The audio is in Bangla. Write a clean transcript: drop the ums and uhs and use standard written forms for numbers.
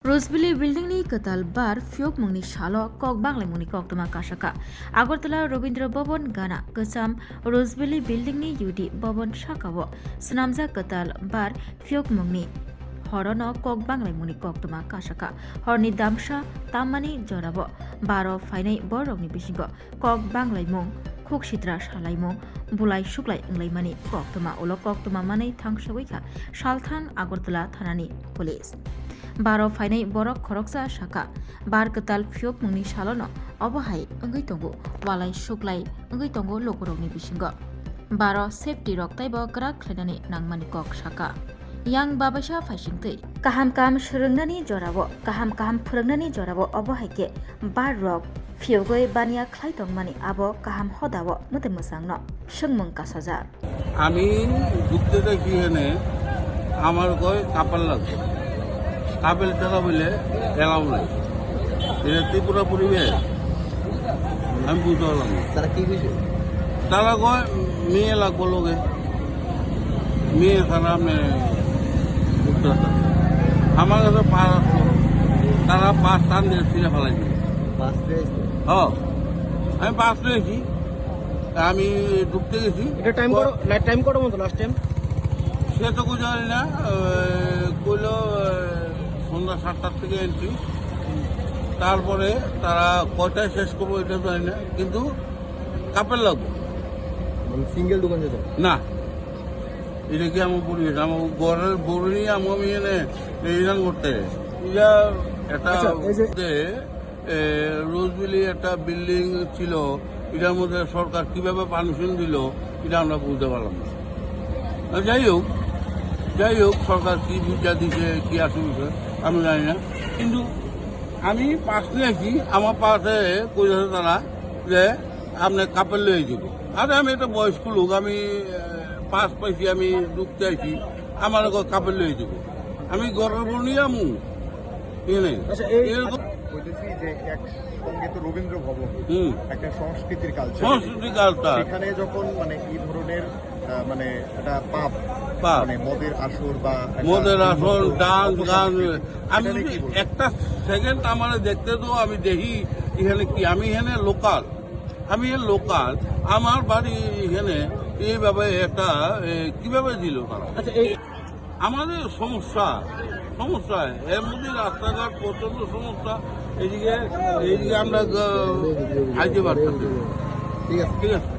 Rosebili building ni ketal bar fiok mungni shalo kok banglai mungni kok tuma kasaka. Agartala Robindra Bhavan Gana kesam Rosebili building ni yudi Bhavan shakawo. Senamja ketal bar fiok mungni horono kok banglai mungni kok tuma kasaka. Horni damsha tamani jorabo. Baro fainai borok ni bisingo kok banglai mung kuk sitra shalai mung bulai shuklai inglai mani kok tuma ulo kok tuma mani thangshawika Shalthan Agartala thanani police. Baro fainai borok khoroksa shaka bar ketal fiok mungni shalono obohai ongoi tongo walai shuklai ongoi tongo lokorokni bisingo baro safety rok taibo krak khlainani nangmani kok shaka yang babasa faisingtei kaham shurungnani jorabo obohai ke bar rok fiogoi bania khlai tongmani abo kaham hodabo mute musangno sungmung kasaja আমি ঢুকতে দেখি এনে আমার কয় কাপাল লাগবে কাপেল ছাড়া বলে এলাও নাই এটা ত্রিপুরা পরিবেশ আমি বুঝতে পারলাম না তারা কি বুঝে তারা কয় মেয়ে লাগবো লোকে মেয়ে ছাড়া আপনি ঢুকতে পারতেন আমার কাছে পাস আসলো তারা পাস টান দিয়ে ছিঁড়ে ফেলাই দিল পাস পেয়েছে আমি পাস পেয়েছি আমি ঢুকতে গেছি এটা টাইম কত মতো লাস্ট টাইম সে তো কিছু জানি না কইলো সন্ধ্যা 7টার থেকে এন্ট্রি তারপরে তারা কয়টায় শেষ করবো এটা জানি না কিন্তু কাপের লাগবে মানে সিঙ্গেল দোকান যেত না এটা কি আমার পরিবেশ আমার ঘরের বড় নিয়ে আমি এনে রিটার্ন করতে এটা একটা রোজবেলি একটা বিল্ডিং ছিল এটার মধ্যে সরকার কিভাবে পারমিশন দিল এটা আমরা বুঝতে পারলাম না যাই হোক সরকার কি বুঝা দিছে কি আসলে আমি জানি না কিন্তু আমি পাস নিয়েছি আমার পাশে কইছে তারা যে আপনি কাপড় লয়ে যাব আরে আমি একটা বয়স্ক লোক আমি পাস পাইছি আমি ঢুকতে আইছি আমার কাপড় লয়ে যাব আমি ঘরের বউ নিয়ে আমু এরকম বলতেছি যে একসঙ্গে তো রবীন্দ্র ভবন একটা সংস্কৃতির কালচার এখানে যখন মানে এই ধরনের মানে একটা পাপ মানে মদের আসর বা ডান্স গান আমি একটা সেকেন্ড আমার দেখতে তো আমি দেখি এখানে কি আমি এখানে লোকাল আমার বাড়ি এখানে এইভাবে একটা কিভাবে দিল তারা আমাদের সমস্যা এর মধ্যে রাস্তাঘাট প্রচন্ড সমস্যা এদিকে আমরা আইতে পারতেছি ঠিক আছে ঠিক আছে